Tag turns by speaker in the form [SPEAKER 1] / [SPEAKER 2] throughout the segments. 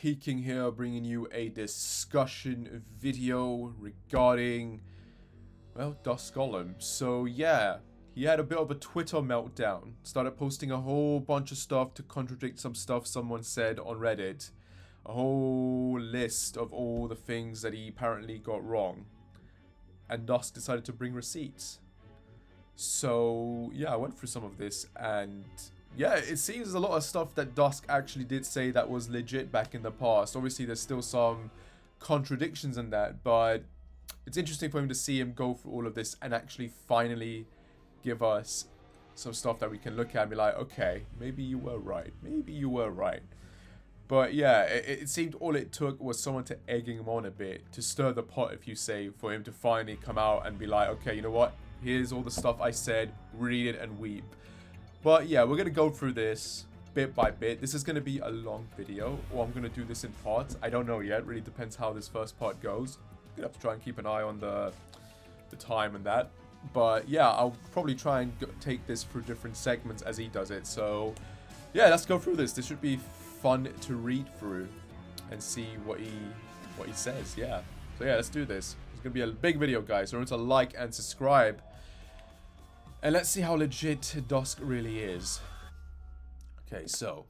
[SPEAKER 1] peeking here, bringing you a discussion video regarding, well, Dusk Golem. So yeah, he had a bit of a Twitter meltdown, started posting a whole bunch of stuff to contradict some stuff someone said on Reddit. A whole list of all the things that he apparently got wrong. And Dusk decided to bring receipts. So yeah, I went through some of this, and yeah, it seems there's a lot of stuff that Dusk actually did say that was legit back in the past. Obviously, there's still some contradictions in that, but it's interesting for him to see him go through all of this and actually finally give us some stuff that we can look at and be like, okay, maybe you were right. Maybe you were right. But yeah, it seemed all it took was someone to egging him on a bit, to stir the pot, if you say, for him to finally come out and be like, okay, you know what? Here's all the stuff I said, read it and weep. But yeah, we're going to go through this bit by bit. This is going to be a long video, or I'm going to do this in parts. I don't know yet. Really depends how this first part goes. I'm going to have to try and keep an eye on the time and that. But yeah, I'll probably try and take this through different segments as he does it. So yeah, let's go through this. This should be fun to read through and see what he says. Yeah. So yeah, let's do this. It's going to be a big video, guys. So remember to like and subscribe. And let's see how legit Dusk really is. Okay, so.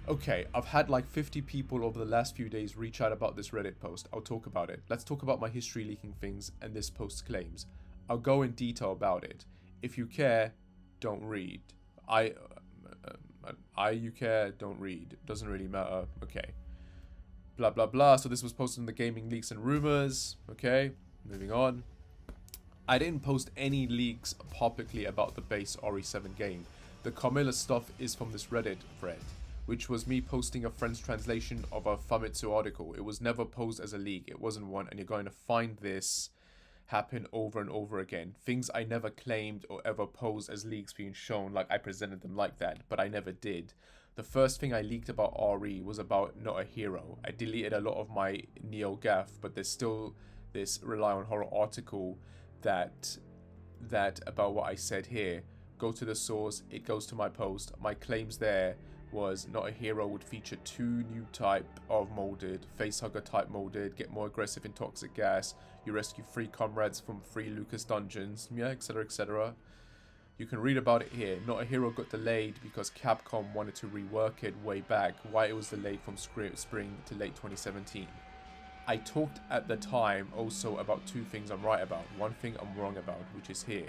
[SPEAKER 1] Okay, I've had like 50 people over the last few days reach out about this Reddit post. I'll talk about it. Let's talk about my history leaking things and this post's claims. I'll go in detail about it. If you care, don't read. You care, don't read. Doesn't really matter. Okay. Blah, blah, blah. So this was posted in the Gaming Leaks and Rumours. Okay, moving on. I didn't post any leaks publicly about the base RE7 game. The Carmilla stuff is from this Reddit thread, which was me posting a friend's translation of a Famitsu article. It was never posed as a leak. It wasn't one, and you're going to find this happen over and over again. Things I never claimed or ever posed as leaks being shown, like I presented them like that, but I never did. The first thing I leaked about RE was about Not a Hero. I deleted a lot of my neo-gaff, but there's still this Rely on Horror article that about what I said here. Go to the source, it goes to my post. My claims there was Not a Hero would feature 2 new type of molded, facehugger type molded, get more aggressive in toxic gas, you rescue 3 comrades from 3 Lucas dungeons, yeah, etc, etc. You can read about it here. Not a Hero got delayed because Capcom wanted to rework it way back, why it was delayed from spring to late 2017. I talked at the time also about 2 things I'm right about, 1 thing I'm wrong about, which is here.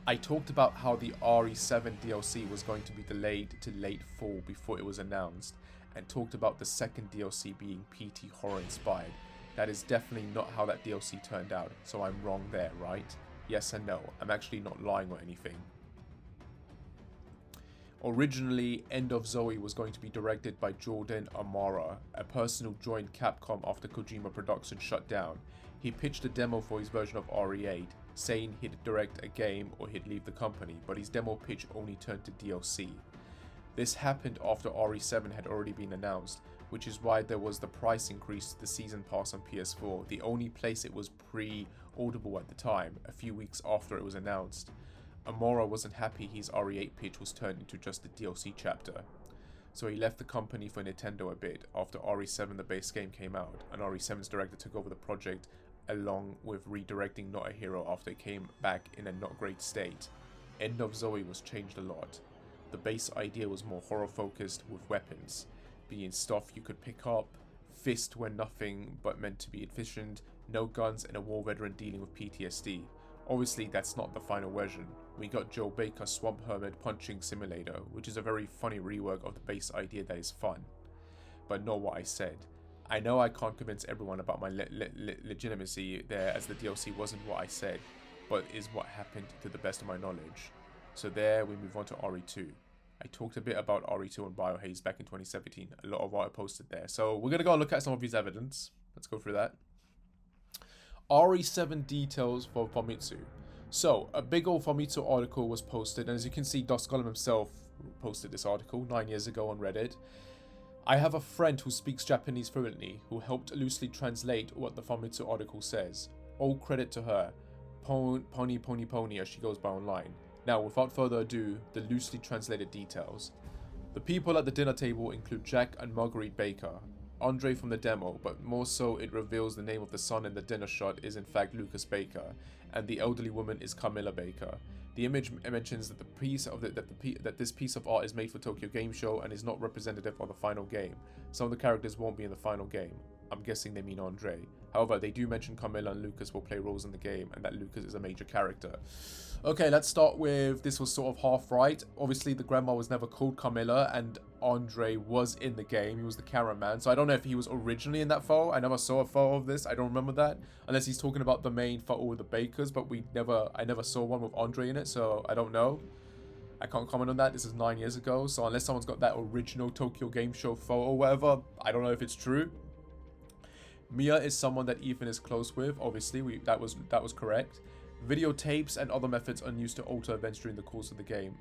[SPEAKER 1] I talked about how the RE7 DLC was going to be delayed to late fall before it was announced, and talked about the second DLC being PT horror inspired. That is definitely not how that DLC turned out, so I'm wrong there, right? Yes and no, I'm actually not lying or anything. Originally, End of Zoe was going to be directed by Jordan Amara, a person who joined Capcom after Kojima Productions shut down. He pitched a demo for his version of RE8, saying he'd direct a game or he'd leave the company, but his demo pitch only turned to DLC. This happened after RE7 had already been announced, which is why there was the price increase to the Season Pass on PS4, the only place it was pre-orderable at the time, a few weeks after it was announced. Amora wasn't happy his RE8 pitch was turned into just a DLC chapter. So he left the company for Nintendo a bit after RE7 the base game came out, and RE7's director took over the project along with redirecting Not a Hero after it came back in a not great state. End of Zoe was changed a lot. The base idea was more horror focused with weapons, being stuff you could pick up, fist when nothing but meant to be efficient, no guns and a war veteran dealing with PTSD. Obviously that's not the final version. We got Joe Baker Swamp Hermit Punching Simulator, which is a very funny rework of the base idea that is fun. But not what I said. I know I can't convince everyone about my legitimacy there, as the DLC wasn't what I said, but is what happened to the best of my knowledge. So there we move on to RE2. I talked a bit about RE2 and Biohaze back in 2017, a lot of what I posted there. So we're going to go and look at some of his evidence. Let's go through that. RE7 details for Famitsu. So, a big old Famitsu article was posted, and as you can see, Dusk Golem himself posted this article 9 years ago on Reddit. I have a friend who speaks Japanese fluently, who helped loosely translate what the Famitsu article says. All credit to her. Pony as she goes by online. Now, without further ado, the loosely translated details. The people at the dinner table include Jack and Marguerite Baker, Andre from the demo, but more so it reveals the name of the son in the dinner shot is in fact Lucas Baker, and the elderly woman is Camilla Baker. The image mentions that this piece of art is made for Tokyo Game Show and is not representative of the final game. Some of the characters won't be in the final game. I'm guessing they mean Andre. However, they do mention Camilla and Lucas will play roles in the game, and that Lucas is a major character. Okay, let's start with, this was sort of half right. Obviously, the grandma was never called Camilla, and Andre was in the game. He was the cameraman, so I don't know if he was originally in that photo. I never saw a photo of this. I don't remember that, unless he's talking about the main photo with the Bakers, but I never saw one with Andre in it, so I don't know. I can't comment on that. This is 9 years ago, so unless someone's got that original Tokyo Game Show photo or whatever, I don't know if it's true. Mia is someone that Ethan is close with. Obviously, that was correct. Videotapes and other methods are used to alter events during the course of the game.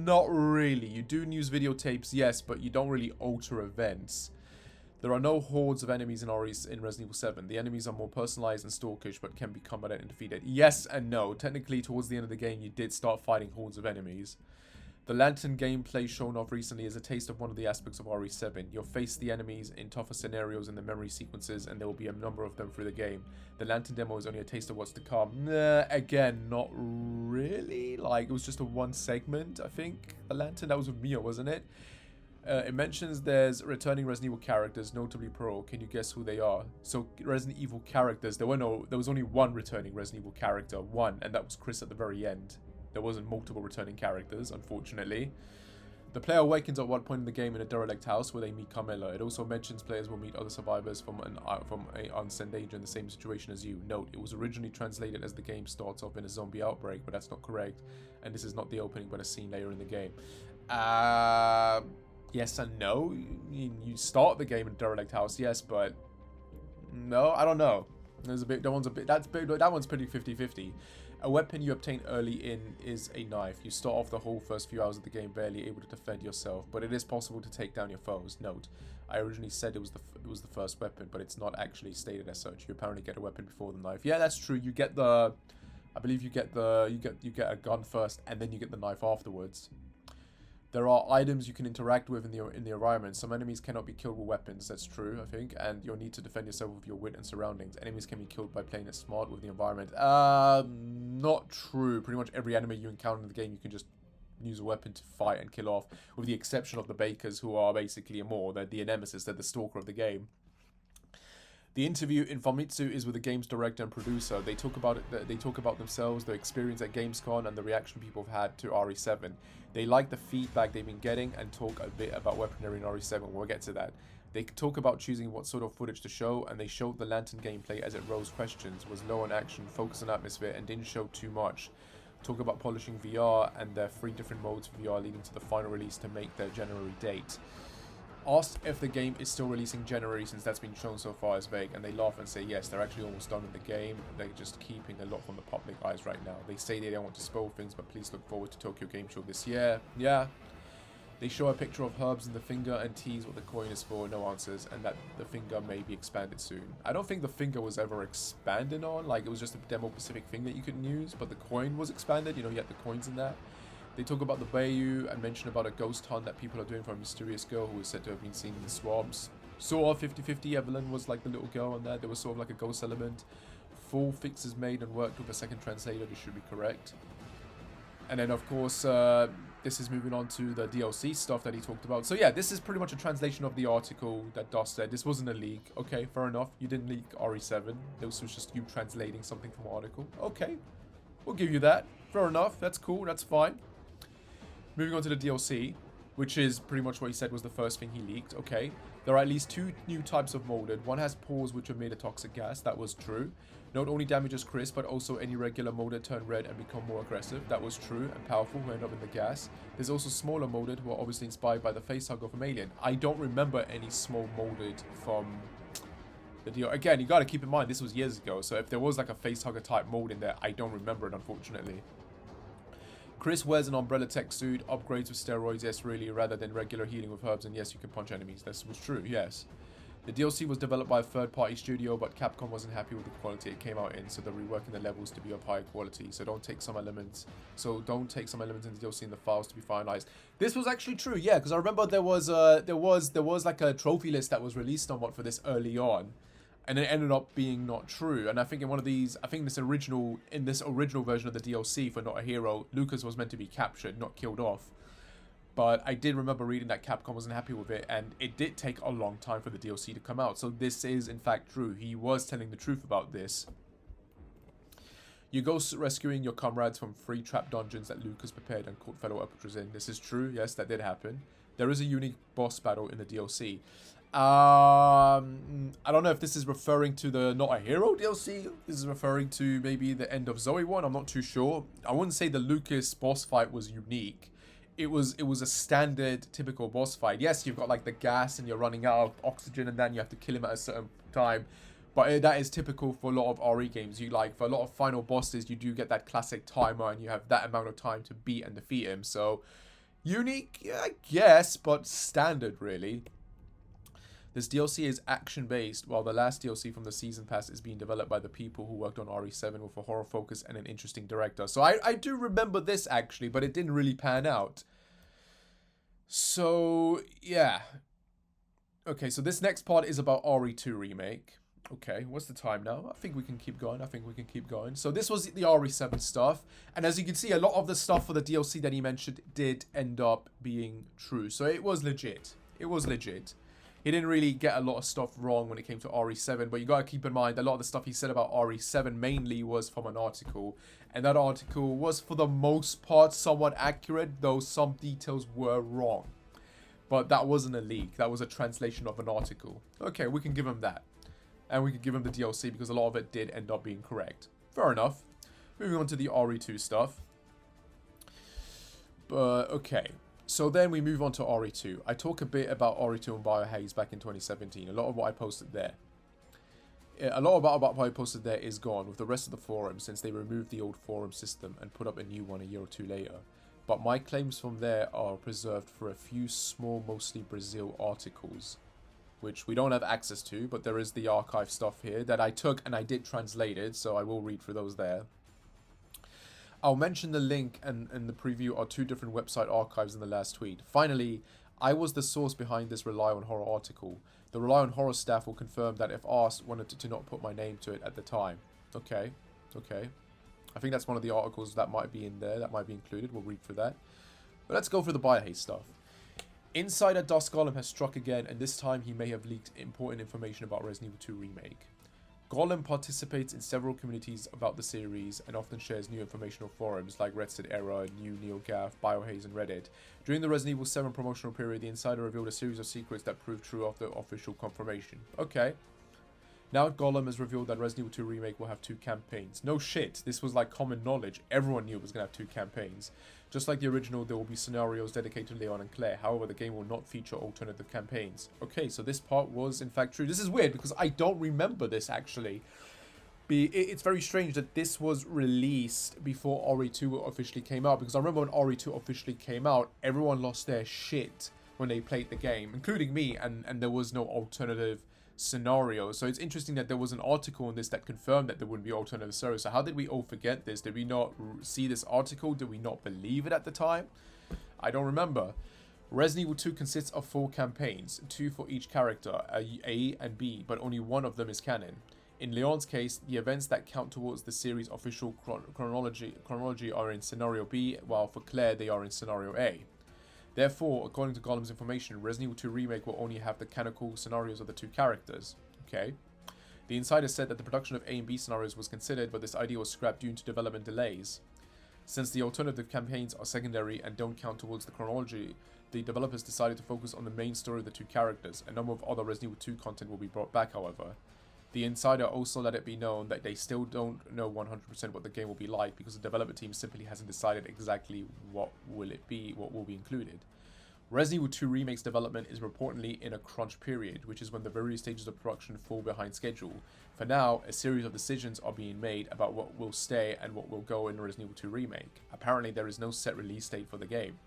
[SPEAKER 1] Not really. You do use videotapes, yes, but you don't really alter events. There are no hordes of enemies in Resident Evil 7. The enemies are more personalized and stalkish, but can be combated and defeated. Yes and no. Technically, towards the end of the game, you did start fighting hordes of enemies. The lantern gameplay shown off recently is a taste of one of the aspects of RE7. You'll face the enemies in tougher scenarios in the memory sequences, and there will be a number of them through the game. The lantern demo is only a taste of what's to come. Nah, again, not really. Like, it was just a one segment, I think. The lantern, that was with Mia, wasn't it? It mentions there's returning Resident Evil characters, notably Pearl. Can you guess who they are? So, Resident Evil characters, there was only one returning Resident Evil character. One, and that was Chris at the very end. There wasn't multiple returning characters, unfortunately. The player awakens at one point in the game in a derelict house where they meet Camilla. It also mentions players will meet other survivors from a unsent danger in the same situation as you. Note, it was originally translated as the game starts off in a zombie outbreak, but that's not correct. And this is not the opening, but a scene later in the game. Yes and no. You start the game in a derelict house, yes, but no, I don't know. That one's pretty 50-50. A weapon you obtain early in is a knife. You start off the whole first few hours of the game barely able to defend yourself, but it is possible to take down your foes. Note, I originally said it was the first weapon, but it's not actually stated as such. You apparently get a weapon before the knife. Yeah, that's true. You get the, I believe you get a gun first, and then you get the knife afterwards. There are items you can interact with in the environment. Some enemies cannot be killed with weapons. That's true, I think. And you'll need to defend yourself with your wit and surroundings. Enemies can be killed by playing it smart with the environment. Not true. Pretty much every enemy you encounter in the game, you can just use a weapon to fight and kill off. With the exception of the Bakers, who are basically they're the nemesis. They're the stalker of the game. The interview in Famitsu is with the game's director and producer. They talk about it. They talk about themselves, their experience at Gamescom, and the reaction people have had to RE7. They like the feedback they've been getting and talk a bit about weaponry in RE7. We'll get to that. They talk about choosing what sort of footage to show, and they showed the lantern gameplay as it rose questions, was low on action, focused on atmosphere, and didn't show too much. Talk about polishing VR and their 3 different modes of VR leading to the final release to make their January date. Asked if the game is still releasing January since that's been shown so far as vague, and they laugh and say yes, they're actually almost done with the game. They're just keeping a lot from the public eyes right now. They say they don't want to spoil things, but please look forward to Tokyo Game Show this year. Yeah. They show a picture of herbs in the finger and tease what the coin is for, no answers, and that the finger may be expanded soon. I don't think the finger was ever expanded on, like it was just a demo-specific thing that you couldn't use, but the coin was expanded, you know, you had the coins in that. They talk about the Bayou and mention about a ghost hunt that people are doing for a mysterious girl who is said to have been seen in the swamps. Sort of 50-50, Evelyn was like the little girl on there. There was sort of like a ghost element. Full fixes made and worked with a second translator, this should be correct. And then of course, this is moving on to the DLC stuff that he talked about. So yeah, this is pretty much a translation of the article that Doss said. This wasn't a leak. Okay, fair enough. You didn't leak RE7. This was just you translating something from an article. Okay, we'll give you that. Fair enough. That's cool. That's fine. Moving on to the DLC, which is pretty much what he said was the first thing he leaked. Okay, there are at least 2 new types of molded. One has pores which emit a toxic gas. That was true. Not only damages Chris, but also any regular molded turn red and become more aggressive. That was true and powerful who end up in the gas. There's also smaller molded who are obviously inspired by the facehugger from Alien. I don't remember any small molded from the deal. Again, you got to keep in mind this was years ago, so if there was like a facehugger type mold in there, I don't remember it, unfortunately. Chris wears an umbrella tech suit, upgrades with steroids, yes really, rather than regular healing with herbs, and yes, you can punch enemies. That was true, yes. The DLC was developed by a third-party studio, but Capcom wasn't happy with the quality it came out in, so they're reworking the levels to be of higher quality. So don't take some elements in the DLC in the files to be finalized. This was actually true, yeah, because I remember there was like a trophy list that was released somewhat for this early on, and it ended up being not true. And I think in one of these, in this original version of the DLC for Not a Hero, Lucas was meant to be captured, not killed off. But I did remember reading that Capcom wasn't happy with it, and it did take a long time for the DLC to come out. So this is, in fact, true. He was telling the truth about this. You go rescuing your comrades from 3 trap dungeons that Lucas prepared and caught fellow operators in. This is true. Yes, that did happen. There is a unique boss battle in the DLC. I don't know if this is referring to the Not a Hero DLC. This is referring to maybe the End of Zoe one. I'm not too sure. I wouldn't say the Lucas boss fight was unique. It was a standard, typical boss fight. Yes, you've got like the gas and you're running out of oxygen and then you have to kill him at a certain time. But that is typical for a lot of RE games. For a lot of final bosses, you do get that classic timer and you have that amount of time to beat and defeat him. So, unique, yeah, I guess, but standard really. This DLC is action-based, while the last DLC from the Season Pass is being developed by the people who worked on RE7 with a horror focus and an interesting director. So I do remember this, actually, but it didn't really pan out. So, yeah. Okay, so this next part is about RE2 Remake. Okay, what's the time now? I think we can keep going. So this was the RE7 stuff. And as you can see, a lot of the stuff for the DLC that he mentioned did end up being true. So it was legit. He didn't really get a lot of stuff wrong when it came to RE7, but you gotta keep in mind a lot of the stuff he said about RE7 mainly was from an article, and that article was for the most part somewhat accurate, though some details were wrong. But that wasn't a leak, that was a translation of an article. Okay, we can give him that. And we can give him the DLC because a lot of it did end up being correct. Fair enough. Moving on to the RE2 stuff. But, okay. So then we move on to RE2. I talk a bit about RE2 and Biohaze back in 2017. A lot of what I posted there. A lot about what I posted there is gone with the rest of the forum since they removed the old forum system and put up a new one a year or two later. But my claims from there are preserved for a few small, mostly Brazil articles, which we don't have access to, but there is the archive stuff here that I took and I did translate it, so I will read through those there. I'll mention the link and the preview are 2 different website archives in the last tweet. Finally, I was the source behind this Rely on Horror article. The Rely on Horror staff will confirm that if asked, wanted to not put my name to it at the time. Okay. I think that's one of the articles that might be in there, that might be included. We'll read through that. But let's go through the Biohaze stuff. Insider Dusk Golem has struck again, and this time he may have leaked important information about Resident Evil 2 Remake. Golem participates in several communities about the series and often shares new information on forums like Red Set Era, New NeoGAF, Biohaze, and Reddit. During the Resident Evil 7 promotional period, the insider revealed a series of secrets that proved true after official confirmation. Okay. Now Golem has revealed that Resident Evil 2 Remake will have 2 campaigns. No shit, this was like common knowledge. Everyone knew it was going to have 2 campaigns. Just like the original, there will be scenarios dedicated to Leon and Claire. However, the game will not feature alternative campaigns. Okay, so this part was in fact true. This is weird because I don't remember this actually. It's very strange that this was released before RE2 officially came out, because I remember when RE2 officially came out, everyone lost their shit when they played the game, including me, and there was no alternative scenario. So it's interesting that there was an article on this that confirmed that there wouldn't be alternative scenarios. So how did we all forget this? Did we not see this article? Did we not believe it at the time? I don't remember. Resident Evil 2 consists of 4 campaigns, 2 for each character, A and B, but only one of them is canon. In Leon's case, the events that count towards the series' official chronology are in Scenario B, while for Claire they are in Scenario A. Therefore, according to Golem's information, Resident Evil 2 Remake will only have the canonical scenarios of the 2 characters. Okay. The insider said that the production of A and B scenarios was considered, but this idea was scrapped due to development delays. Since the alternative campaigns are secondary and don't count towards the chronology, the developers decided to focus on the main story of the 2 characters. A number of other Resident Evil 2 content will be brought back, however. The insider also let it be known that they still don't know 100% what the game will be like, because the development team simply hasn't decided exactly what will be included. Resident Evil 2 Remake's development is reportedly in a crunch period, which is when the various stages of production fall behind schedule. For now, a series of decisions are being made about what will stay and what will go in Resident Evil 2 Remake. Apparently, there is no set release date for the game.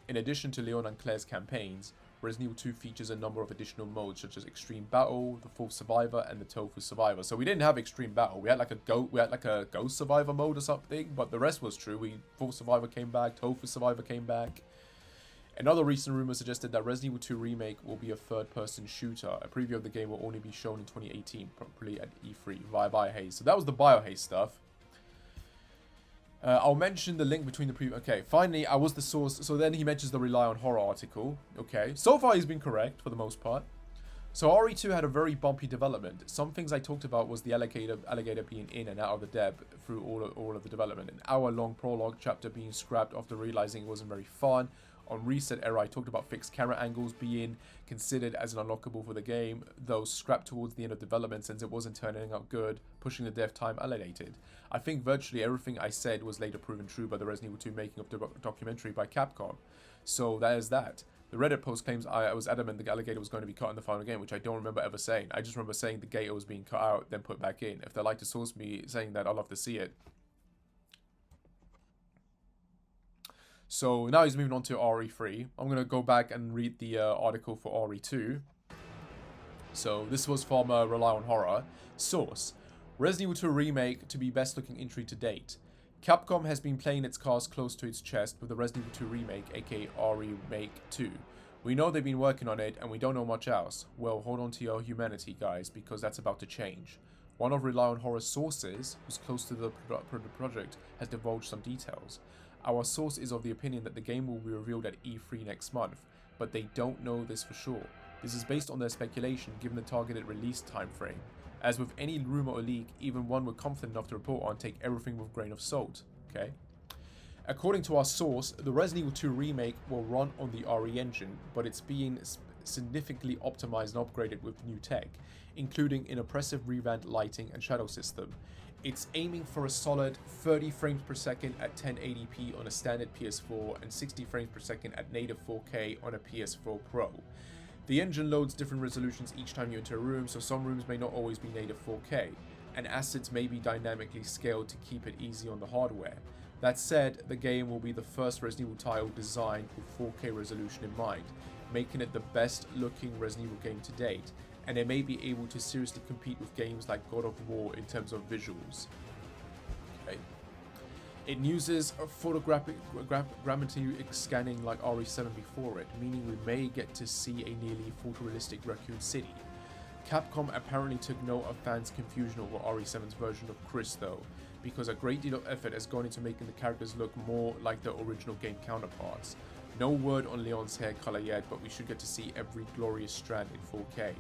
[SPEAKER 1] In addition to Leon and Claire's campaigns, Resident Evil 2 features a number of additional modes such as Extreme Battle, the Full Survivor, and the Tofu Survivor. So we didn't have Extreme Battle. We had like a Ghost Survivor mode or something, but the rest was true. Full Survivor came back, Tofu Survivor came back. Another recent rumor suggested that Resident Evil 2 Remake will be a third-person shooter. A preview of the game will only be shown in 2018, probably at E3 via Biohaze. So that was the Biohaze stuff. I'll mention the link between the preview. Okay, finally, I was the source. So then he mentions the Rely on Horror article. Okay, so far he's been correct for the most part. So RE2 had a very bumpy development. Some things I talked about was the alligator being in and out of the deb through all of the development. An hour-long prologue chapter being scrapped after realizing it wasn't very fun. On Reset Era, I talked about fixed camera angles being considered as an unlockable for the game, though scrapped towards the end of development since it wasn't turning out good, pushing the dev time elevated. I think virtually everything I said was later proven true by the Resident Evil 2 making of the documentary by Capcom. So that is that. The Reddit post claims I was adamant the alligator was going to be cut in the final game, which I don't remember ever saying. I just remember saying the gator was being cut out, then put back in. If they'd like to source me saying that, I'd love to see it. So now he's moving on to RE3. I'm going to go back and read the article for RE2. So this was from Rely on Horror. Source: Resident Evil 2 Remake to be best looking entry to date. Capcom has been playing its cards close to its chest with the Resident Evil 2 Remake, aka Remake 2. We know they've been working on it and we don't know much else. Well, hold on to your humanity, guys, because that's about to change. One of Rely on Horror's sources, who's close to the project, has divulged some details. Our source is of the opinion that the game will be revealed at E3 next month, but they don't know this for sure. This is based on their speculation given the targeted release timeframe. As with any rumor or leak, even one we're confident enough to report on, take everything with a grain of salt. Okay? According to our source, the Resident Evil 2 Remake will run on the RE engine, but it's being significantly optimized and upgraded with new tech, including an impressive revamped lighting and shadow system. It's aiming for a solid 30 frames per second at 1080p on a standard PS4 and 60 frames per second at native 4K on a PS4 Pro. The engine loads different resolutions each time you enter a room, so some rooms may not always be native 4K, and assets may be dynamically scaled to keep it easy on the hardware. That said, the game will be the first Resident Evil title designed with 4K resolution in mind, making it the best looking Resident Evil game to date, and it may be able to seriously compete with games like God of War in terms of visuals. Okay. It uses a photogrammetry scanning like RE7 before it, meaning we may get to see a nearly photorealistic Raccoon City. Capcom apparently took note of fans' confusion over RE7's version of Chris though, because a great deal of effort has gone into making the characters look more like their original game counterparts. No word on Leon's hair color yet, but we should get to see every glorious strand in 4K.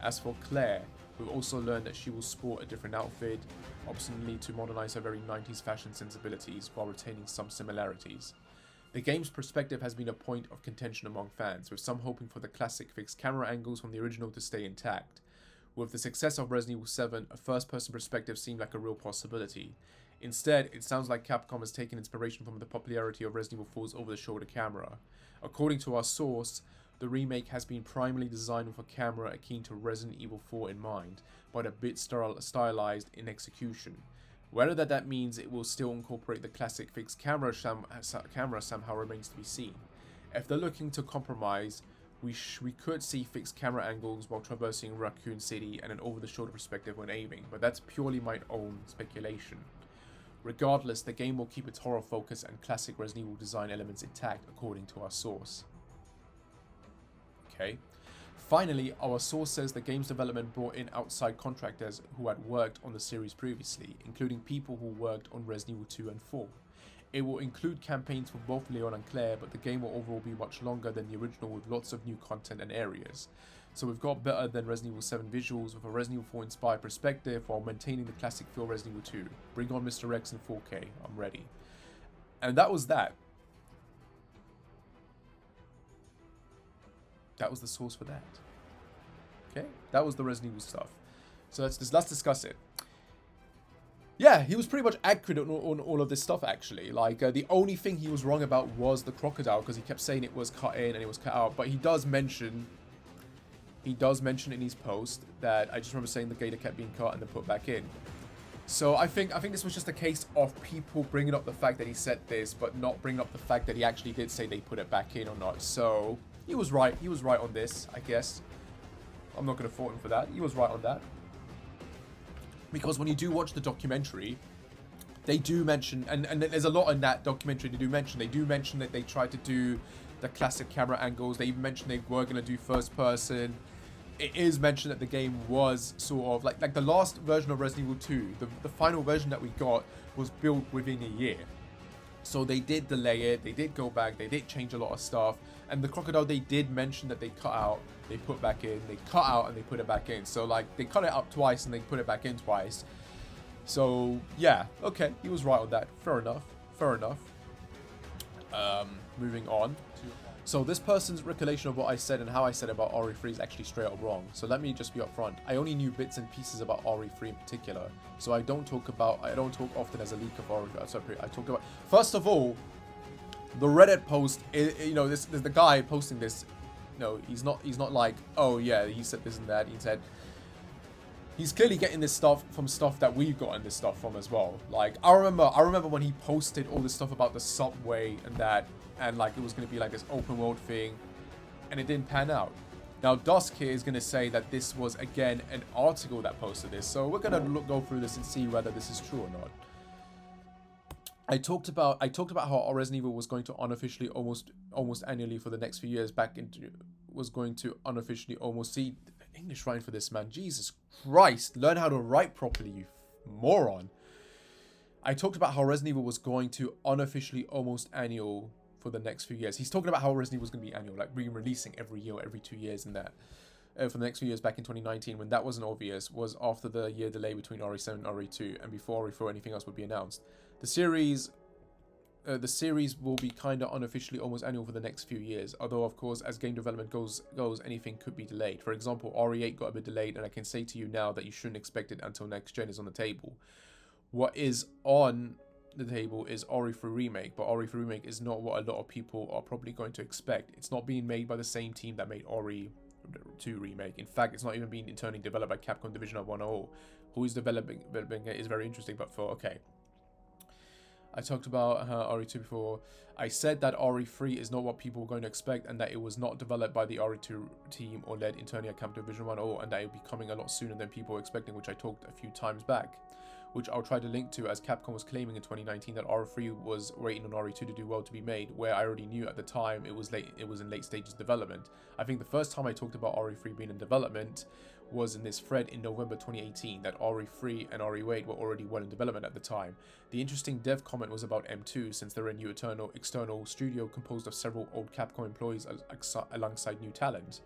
[SPEAKER 1] As for Claire, we've also learned that she will sport a different outfit, obstinately to modernize her very 90s fashion sensibilities while retaining some similarities. The game's perspective has been a point of contention among fans, with some hoping for the classic fixed camera angles from the original to stay intact. With the success of Resident Evil 7, a first-person perspective seemed like a real possibility. Instead, it sounds like Capcom has taken inspiration from the popularity of Resident Evil 4's over-the-shoulder camera. According to our source, the remake has been primarily designed with a camera akin to Resident Evil 4 in mind, but a bit stylized in execution. Whether that means it will still incorporate the classic fixed camera somehow remains to be seen. If they're looking to compromise, we could see fixed camera angles while traversing Raccoon City and an over-the-shoulder perspective when aiming, but that's purely my own speculation. Regardless, the game will keep its horror focus and classic Resident Evil design elements intact according to our source. Okay. Finally, our source says the game's development brought in outside contractors who had worked on the series previously, including people who worked on Resident Evil 2 and 4. It will include campaigns for both Leon and Claire, but the game will overall be much longer than the original with lots of new content and areas. So we've got better than Resident Evil 7 visuals with a Resident Evil 4 inspired perspective while maintaining the classic feel Resident Evil 2. Bring on Mr. X in 4K, I'm ready. And that was that. That was the source for that. Okay, that was the Resident Evil stuff. So let's discuss it. Yeah, he was pretty much accurate on all of this stuff actually. Like the only thing he was wrong about was the crocodile, because he kept saying it was cut in and it was cut out. But he does mention in his post that I just remember saying the gator kept being cut and then put back in. So I think this was just a case of people bringing up the fact that he said this, but not bringing up the fact that he actually did say they put it back in or not. So he was right. He was right on this, I guess. I'm not going to fault him for that. He was right on that. Because when you do watch the documentary, they do mention, and there's a lot in that documentary they do mention that they tried to do the classic camera angles. They even mentioned they were going to do first person. It is mentioned that the game was sort of like the last version of Resident Evil 2, the final version that we got was built within a year. So they did delay it, they did go back, they did change a lot of stuff. And the crocodile, they did mention that they cut out, they put back in, they cut out and they put it back in. So like they cut it out twice and they put it back in twice. So yeah, okay, he was right on that. Fair enough, fair enough. Moving on. So this person's recollection of what I said and how I said about RE3 is actually straight up wrong. So let me just be upfront. I only knew bits and pieces about RE3 in particular. So I don't talk often as a leak of RE3. Sorry, I talk about, first of all, the Reddit post, you know, this the guy posting this, no, he's not like, oh yeah, he said this and that. He said, he's clearly getting this stuff from stuff that we've gotten this stuff from as well. Like, I remember when he posted all this stuff about the subway and that, and like it was going to be like this open world thing, and it didn't pan out. Now Dusk here is going to say that this was again an article that posted this, so we're going to go through this and see whether this is true or not. I talked about how Resident Evil was going to unofficially almost annually for the next few years was going to unofficially almost see English writing for this, man. Jesus Christ, learn how to write properly, you moron. I talked about how Resident Evil was going to unofficially almost annual for the next few years. He's talking about how Resident Evil was going to be annual, like re-releasing every year, every 2 years, and that for the next few years back in 2019, when that wasn't obvious, was after the year delay between RE7 and RE2, and before RE4 anything else would be announced. The series will be kind of unofficially almost annual for the next few years, although of course as game development goes anything could be delayed. For example, RE8 got a bit delayed, and I can say to you now that you shouldn't expect it until next gen is on the table. What is on the table is RE3 Remake, but RE3 Remake is not what a lot of people are probably going to expect. It's not being made by the same team that made RE2 Remake. In fact, it's not even being internally developed by Capcom Division of 100. Who is developing it is very interesting, but for okay. I talked about RE2 before. I said that RE3 is not what people were going to expect, and that it was not developed by the RE2 team or led internally at Capcom Division 100, and that it would be coming a lot sooner than people were expecting, which I talked a few times back, which I'll try to link to, as Capcom was claiming in 2019 that RE3 was waiting on RE2 to do well to be made, where I already knew at the time it was in late stages of development. I think the first time I talked about RE3 being in development was in this thread in November 2018, that RE3 and RE8 were already well in development at the time. The interesting dev comment was about M2, since they're a new external studio composed of several old Capcom employees alongside new talent.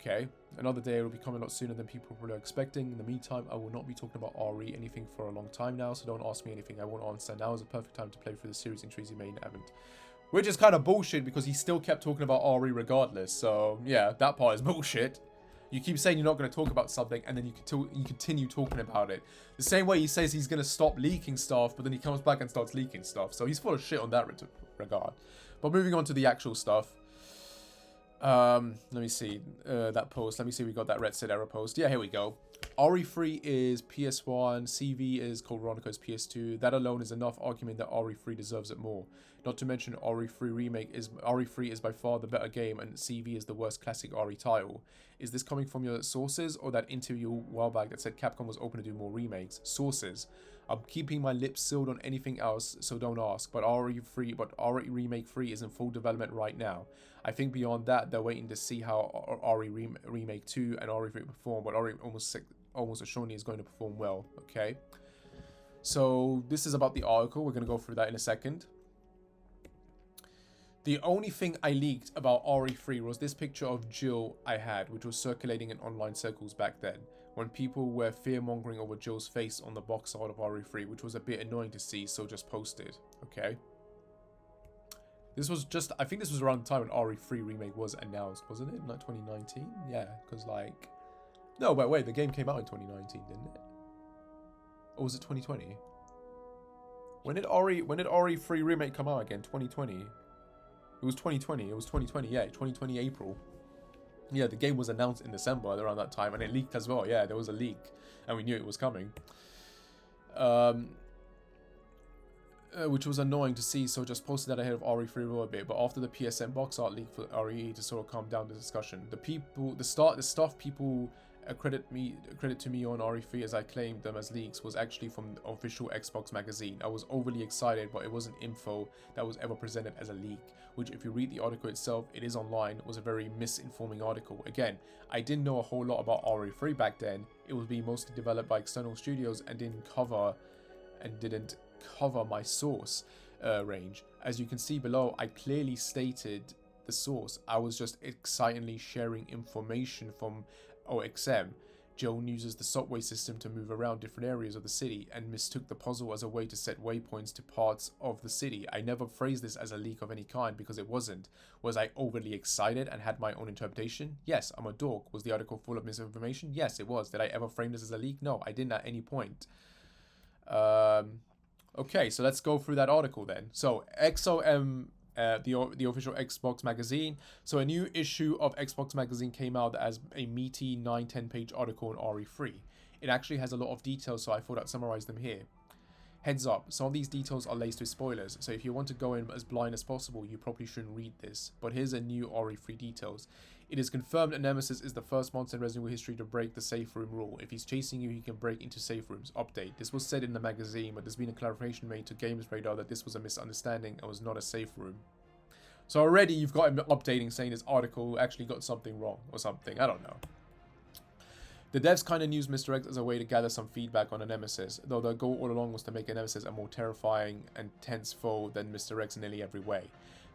[SPEAKER 1] Okay, another day it will be coming a lot sooner than people were expecting. In the meantime, I will not be talking about RE anything for a long time now, so don't ask me anything I won't answer. Now is the perfect time to play through the series in trees you may haven't. Which is kind of bullshit, because he still kept talking about RE regardless, so yeah, that part is bullshit. You keep saying you're not going to talk about something, and then you continue talking about it. The same way he says he's going to stop leaking stuff, but then he comes back and starts leaking stuff. So he's full of shit on that regard. But moving on to the actual stuff. Let me see that post. Let me see if we got that Red Set error post. Yeah, here we go. RE3 is PS1, CV is Code Veronica's PS2. That alone is enough argument that RE3 deserves it more. Not to mention RE3 is by far the better game, and CV is the worst classic RE title. Is this coming from your sources, or that interview a while back that said Capcom was open to do more remakes? Sources. I'm keeping my lips sealed on anything else, so don't ask. But RE Remake 3 is in full development right now. I think beyond that, they're waiting to see how RE Remake 2 and RE3 perform, but RE almost assuredly is going to perform well. Okay. So this is about the article. We're going to go through that in a second. The only thing I leaked about RE3 was this picture of Jill I had, which was circulating in online circles back then, when people were fear-mongering over Jill's face on the box art of RE3, which was a bit annoying to see, so just posted. Okay. This was just, I think this was around the time when RE3 Remake was announced, wasn't it? Not 2019? Yeah, because like... No, but wait, the game came out in 2019, didn't it? Or was it 2020? When did RE3 Remake come out again? 2020? It was 2020. It was 2020. Yeah, 2020 April. Yeah, the game was announced in December around that time, and it leaked as well. Yeah, there was a leak, and we knew it was coming. which was annoying to see, so just posted that ahead of RE3 Remake. But after the PSN box art leak for RE to sort of calm down the discussion, the stuff people credit to me on RE3 as I claimed them as leaks was actually from the official Xbox magazine. I was overly excited, but it wasn't info that was ever presented as a leak, which if you read the article itself, it is online, was a very misinforming article. Again, I didn't know a whole lot about RE3 back then. It was being mostly developed by external studios and didn't cover my source range. As you can see below, I clearly stated the source. I was just excitedly sharing information from OXM. Joan uses the subway system to move around different areas of the city and mistook the puzzle as a way to set waypoints to parts of the city. I never phrased this as a leak of any kind because it wasn't. Was I overly excited and had my own interpretation? Yes, I'm a dork. Was the article full of misinformation? Yes, it was. Did I ever frame this as a leak? No, I didn't at any point. Okay, so let's go through that article then. So XOM, the official Xbox magazine. So a new issue of Xbox magazine came out as a meaty 9-10 page article on RE3. It actually has a lot of details, so I thought I'd summarize them here. Heads up, some of these details are laced with spoilers, so if you want to go in as blind as possible, you probably shouldn't read this. But here's a new RE3 details. It is confirmed that Nemesis is the first monster in Resident Evil history to break the safe room rule. If he's chasing you, he can break into safe rooms. Update. This was said in the magazine, but there's been a clarification made to Games Radar that this was a misunderstanding and was not a safe room. So already you've got him updating saying this article actually got something wrong or something. I don't know. The devs kind of used Mr. X as a way to gather some feedback on a Nemesis, though their goal all along was to make a Nemesis a more terrifying and tense foe than Mr. X in nearly every way.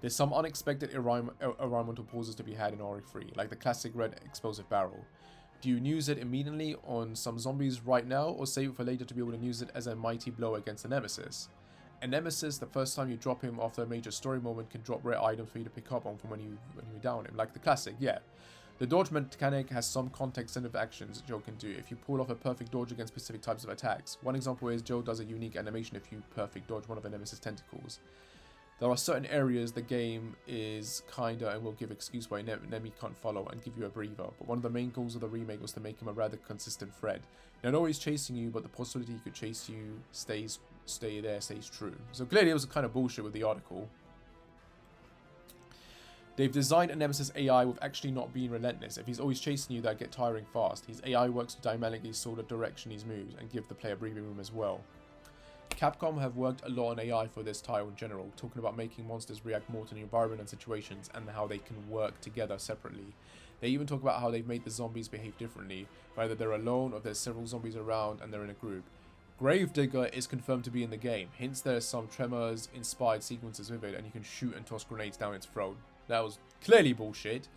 [SPEAKER 1] There's some unexpected environmental pauses to be had in RE3, like the classic red explosive barrel. Do you use it immediately on some zombies right now, or save it for later to be able to use it as a mighty blow against a Nemesis? A Nemesis, the first time you drop him after a major story moment, can drop rare items for you to pick up on from when you down him, like the classic, yeah. The dodge mechanic has some context-sensitive actions Joe can do if you pull off a perfect dodge against specific types of attacks. One example is Joe does a unique animation if you perfect dodge one of a Nemesis tentacles. There are certain areas the game is kinda and will give excuse why Nemi can't follow and give you a breather, but one of the main goals of the remake was to make him a rather consistent threat. Not always chasing you, but the possibility he could chase you stays true. So clearly it was kind of bullshit with the article. They've designed a Nemesis AI with actually not being relentless. If he's always chasing you, that'd get tiring fast. His AI works to dynamically sort the direction he moves and give the player breathing room as well. Capcom have worked a lot on AI for this title in general, talking about making monsters react more to the environment and situations and how they can work together separately. They even talk about how they've made the zombies behave differently, whether they're alone or there's several zombies around and they're in a group. Gravedigger is confirmed to be in the game, hence there's some Tremors inspired sequences with it and you can shoot and toss grenades down its throat. That was clearly bullshit.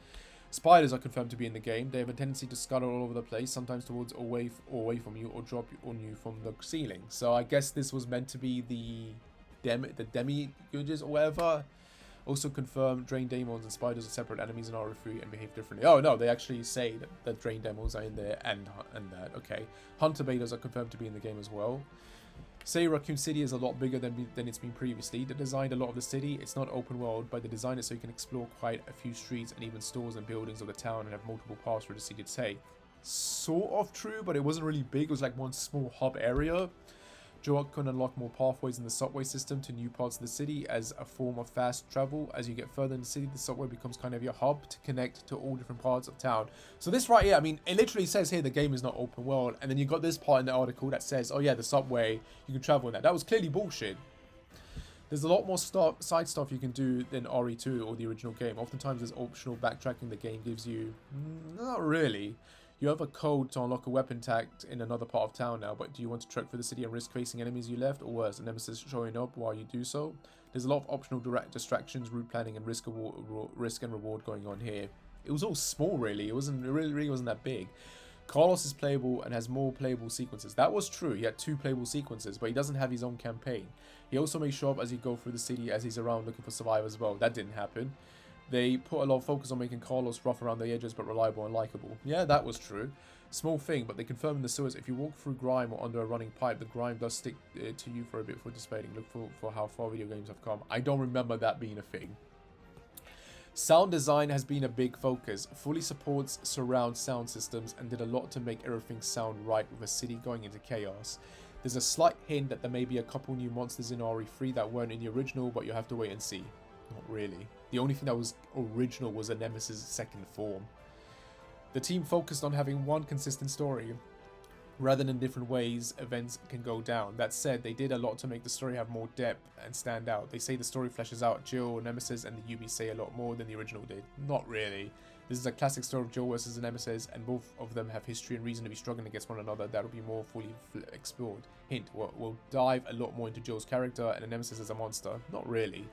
[SPEAKER 1] Spiders are confirmed to be in the game. They have a tendency to scuttle all over the place, sometimes towards away from you or drop on you from the ceiling. So I guess this was meant to be the demi-goodges or whatever. Also confirmed Drain Demons and Spiders are separate enemies in RE3 and behave differently. Oh no, they actually say that the Drain Demons are in there and that. Okay. Hunter Betas are confirmed to be in the game as well. Say Raccoon City is a lot bigger than it's been previously. They designed a lot of the city. It's not open world, but they designed it so you can explore quite a few streets and even stores and buildings of the town and have multiple paths for the city to take. Sort of true, but it wasn't really big. It was like one small hub area. Joe can unlock more pathways in the subway system to new parts of the city as a form of fast travel. As you get further in the city, the subway becomes kind of your hub to connect to all different parts of town. So this right here, I mean, it literally says here the game is not open world, and then you got this part in the article that says, oh yeah, the subway, you can travel in that. That was clearly bullshit. There's a lot more side stuff you can do than RE2 or the original game. Oftentimes there's optional backtracking the game gives you. Not really. You have a code to unlock a weapon tagged in another part of town now, but do you want to trek through the city and risk facing enemies you left, or worse, a nemesis showing up while you do so? There's a lot of optional direct distractions, route planning, and risk and reward going on here. It was all small, really. It really wasn't that big. Carlos is playable and has more playable sequences. That was true. He had 2 playable sequences, but he doesn't have his own campaign. He also may show up as you go through the city as he's around looking for survivors as well. That didn't happen. They put a lot of focus on making Carlos rough around the edges but reliable and likable. Yeah, that was true. Small thing, but they confirm in the sewers if you walk through grime or under a running pipe, the grime does stick to you for a bit for dissipating. Look for how far video games have come. I don't remember that being a thing. Sound design has been a big focus. Fully supports surround sound systems and did a lot to make everything sound right with a city going into chaos. There's a slight hint that there may be a couple new monsters in RE3 that weren't in the original, but you'll have to wait and see. Not really. The only thing that was original was a Nemesis' second form. The team focused on having one consistent story, rather than different ways events can go down. That said, they did a lot to make the story have more depth and stand out. They say the story fleshes out Jill, Nemesis, and the UB say a lot more than the original did. Not really. This is a classic story of Jill versus the Nemesis, and both of them have history and reason to be struggling against one another that'll be more fully explored. Hint, we'll dive a lot more into Jill's character and the Nemesis as a monster. Not really.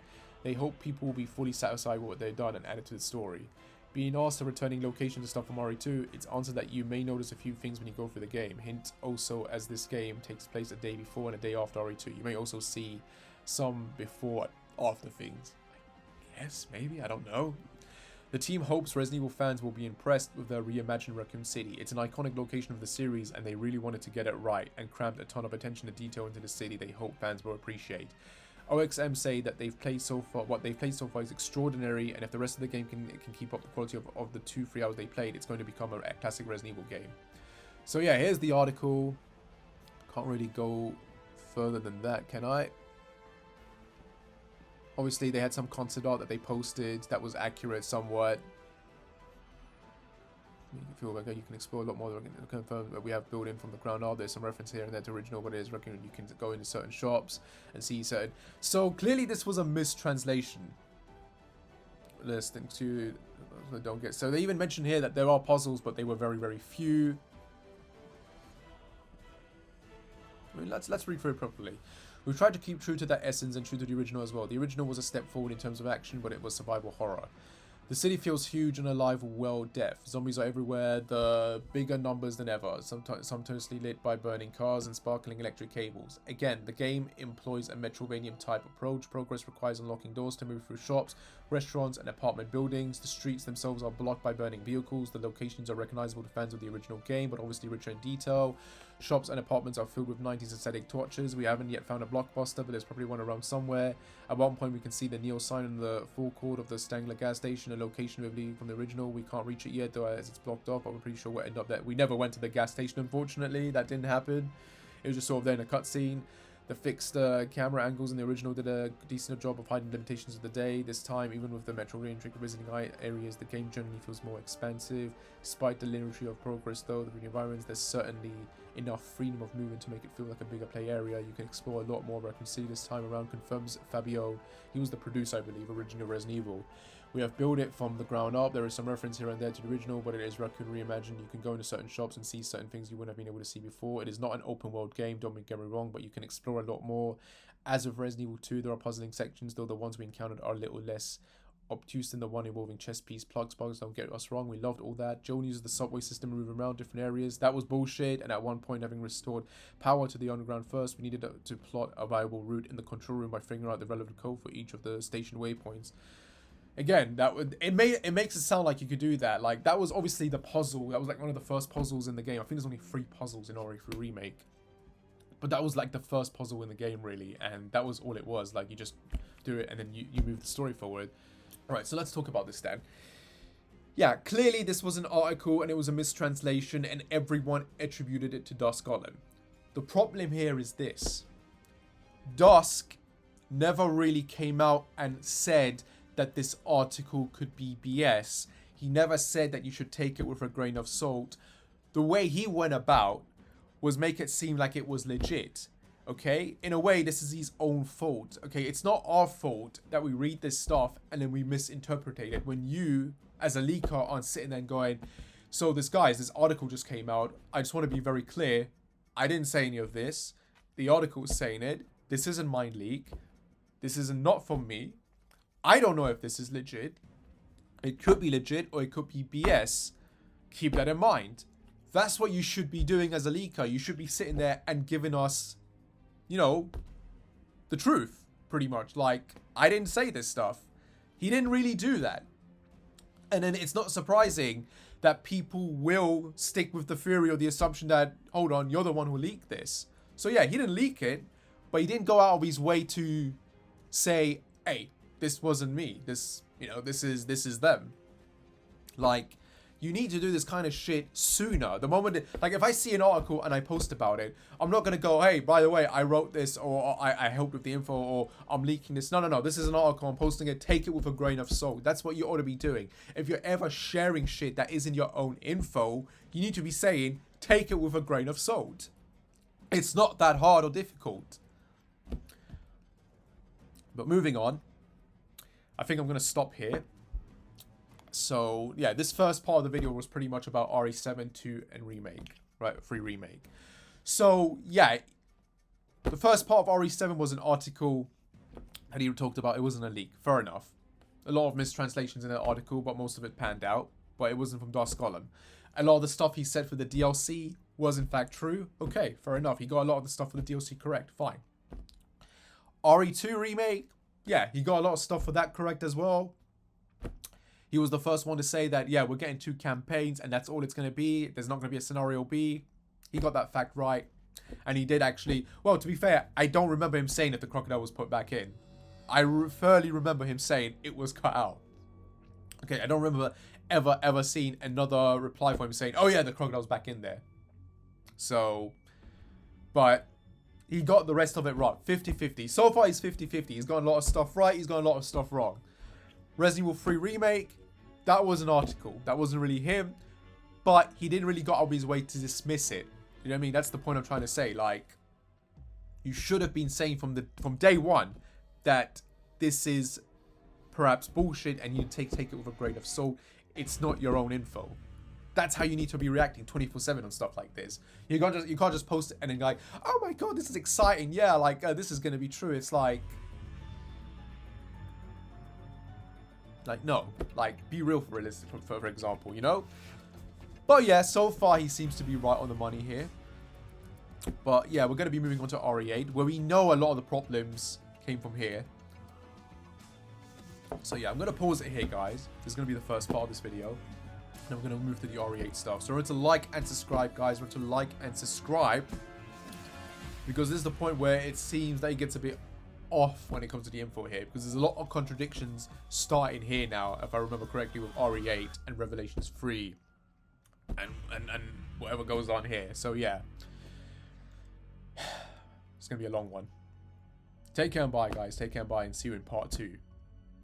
[SPEAKER 1] They hope people will be fully satisfied with what they've done and added to the story. Being asked a returning location to stuff from RE2, it's answered that you may notice a few things when you go through the game. Hint, also, as this game takes place a day before and a day after RE2, you may also see some before and after things. I guess, maybe, I don't know. The team hopes Resident Evil fans will be impressed with their reimagined Raccoon City. It's an iconic location of the series, and they really wanted to get it right and crammed a ton of attention to detail into the city they hope fans will appreciate. OXM say that what they've played so far is extraordinary, and if the rest of the game can keep up the quality of the 2-3 hours they played, it's going to become a classic Resident Evil game. So yeah, here's the article. Can't really go further than that, can I? Obviously, they had some concept art that they posted that was accurate somewhat. You feel like you can explore a lot more. Confirm that we have built in from the ground up. There's some reference here and there to original, but it is recommended you can go into certain shops and see certain. So clearly, this was a mistranslation. Let's think to don't get. So they even mentioned here that there are puzzles, but they were very, very few. I mean, let's read through it properly. We've tried to keep true to that essence and true to the original as well. The original was a step forward in terms of action, but it was survival horror. The city feels huge and alive with world depth. Zombies are everywhere, the bigger numbers than ever, sometimes totally lit by burning cars and sparkling electric cables. Again, the game employs a Metroidvania type approach. Progress requires unlocking doors to move through shops, restaurants and apartment buildings. The streets themselves are blocked by burning vehicles. The locations are recognizable to fans of the original game, but obviously richer in detail. Shops and apartments are filled with 90s aesthetic torches. We haven't yet found a blockbuster, but there's probably one around somewhere. At one point we can see the Neo sign in the forecourt of the Stangler gas station, a location we believe from the original. We can't reach it yet though, as it's blocked off, but we're pretty sure we'll end up there. We never went to the gas station, unfortunately. That didn't happen. It was just sort of there in a cutscene. The fixed camera angles in the original did a decent job of hiding limitations of the day. This time, even with the Metroidvania trick visiting areas, the game generally feels more expansive. Despite the linearity of progress though, the environments, there's certainly enough freedom of movement to make it feel like a bigger play area. You can explore a lot more Raccoon City this time around, confirms Fabio. He was the producer, I believe, original Resident Evil. We have built it from the ground up. There is some reference here and there to the original, but it is Raccoon reimagined. You can go into certain shops and see certain things you wouldn't have been able to see before. It is not an open world game, don't get me wrong, but you can explore a lot more. As with Resident Evil 2, there are puzzling sections, though the ones we encountered are a little less obtuse than the one involving chest piece plugs. Don't get us wrong, we loved all that. Joel uses the subway system to move around different areas. That was bullshit, and at one point, having restored power to the underground first, we needed to plot a viable route in the control room by figuring out the relevant code for each of the station waypoints. Again, it makes it sound like you could do that. Like, that was obviously the puzzle. That was like one of the first puzzles in the game. I think there's only 3 puzzles in RE3 Remake. But that was like the first puzzle in the game, really. And that was all it was. Like, you just do it and then you move the story forward. Alright, so let's talk about this then. Yeah, clearly this was an article and it was a mistranslation and everyone attributed it to Dusk Golem. The problem here is this. Dusk never really came out and said that this article could be BS. He never said that you should take it with a grain of salt. The way he went about was make it seem like it was legit. Okay? In a way, this is his own fault. Okay? It's not our fault that we read this stuff and then we misinterpret it. When you, as a leaker, aren't sitting there and going, so this article just came out. I just want to be very clear. I didn't say any of this. The article is saying it. This isn't mind leak. This is not from me. I don't know if this is legit. It could be legit or it could be BS. Keep that in mind. That's what you should be doing as a leaker. You should be sitting there and giving us, you know, the truth, pretty much. Like, I didn't say this stuff. He didn't really do that. And then it's not surprising that people will stick with the theory or the assumption that, hold on, you're the one who leaked this. So yeah, he didn't leak it, but he didn't go out of his way to say, hey, this wasn't me. This is them. Like, You need to do this kind of shit sooner. The moment, like, if I see an article and I post about it, I'm not going to go, hey, by the way, I wrote this, or I helped with the info, or I'm leaking this. No. This is an article. I'm posting it. Take it with a grain of salt. That's what you ought to be doing. If you're ever sharing shit that isn't your own info, you need to be saying, take it with a grain of salt. It's not that hard or difficult. But moving on, I think I'm going to stop here. So, yeah, this first part of the video was pretty much about RE7, 2, and Remake. Right, 3 Remake. So, yeah, the first part of RE7 was an article that he talked about. It wasn't a leak. Fair enough. A lot of mistranslations in that article, but most of it panned out. But it wasn't from Das Golem. A lot of the stuff he said for the DLC was in fact true. Okay, fair enough. He got a lot of the stuff for the DLC correct. Fine. RE2 Remake. Yeah, he got a lot of stuff for that correct as well. He was the first one to say that, yeah, we're getting 2 campaigns and that's all it's going to be. There's not going to be a scenario B. He got that fact right. And he did actually... Well, to be fair, I don't remember him saying that the crocodile was put back in. I fairly remember him saying it was cut out. Okay, I don't remember ever seeing another reply from him saying, oh yeah, the crocodile's back in there. So... But... He got the rest of it wrong. 50-50. So far, he's 50-50. He's got a lot of stuff right. He's got a lot of stuff wrong. Resident Evil 3 Remake. That was an article. That wasn't really him. But he didn't really go out of his way to dismiss it. You know what I mean? That's the point I'm trying to say. Like, you should have been saying from day one that this is perhaps bullshit and you take it with a grain of salt. It's not your own info. That's how you need to be reacting 24/7 on stuff like this. You can't just post it and then like, oh my god, this is exciting. Yeah, like this is gonna be true. It's like no, like be real for realistic, for example, you know. But yeah, so far he seems to be right on the money here. But yeah, we're gonna be moving on to RE8, where we know a lot of the problems came from here. So yeah, I'm gonna pause it here, guys. This is gonna be the first part of this video. Then we're going to move to the RE8 stuff. So remember to like and subscribe, guys. Remember to like and subscribe. Because this is the point where it seems that it gets a bit off when it comes to the info here. Because there's a lot of contradictions starting here now, if I remember correctly, with RE8 and Revelations 3. And whatever goes on here. So yeah. It's going to be a long one. Take care and bye, guys. Take care and bye. And see you in part 2.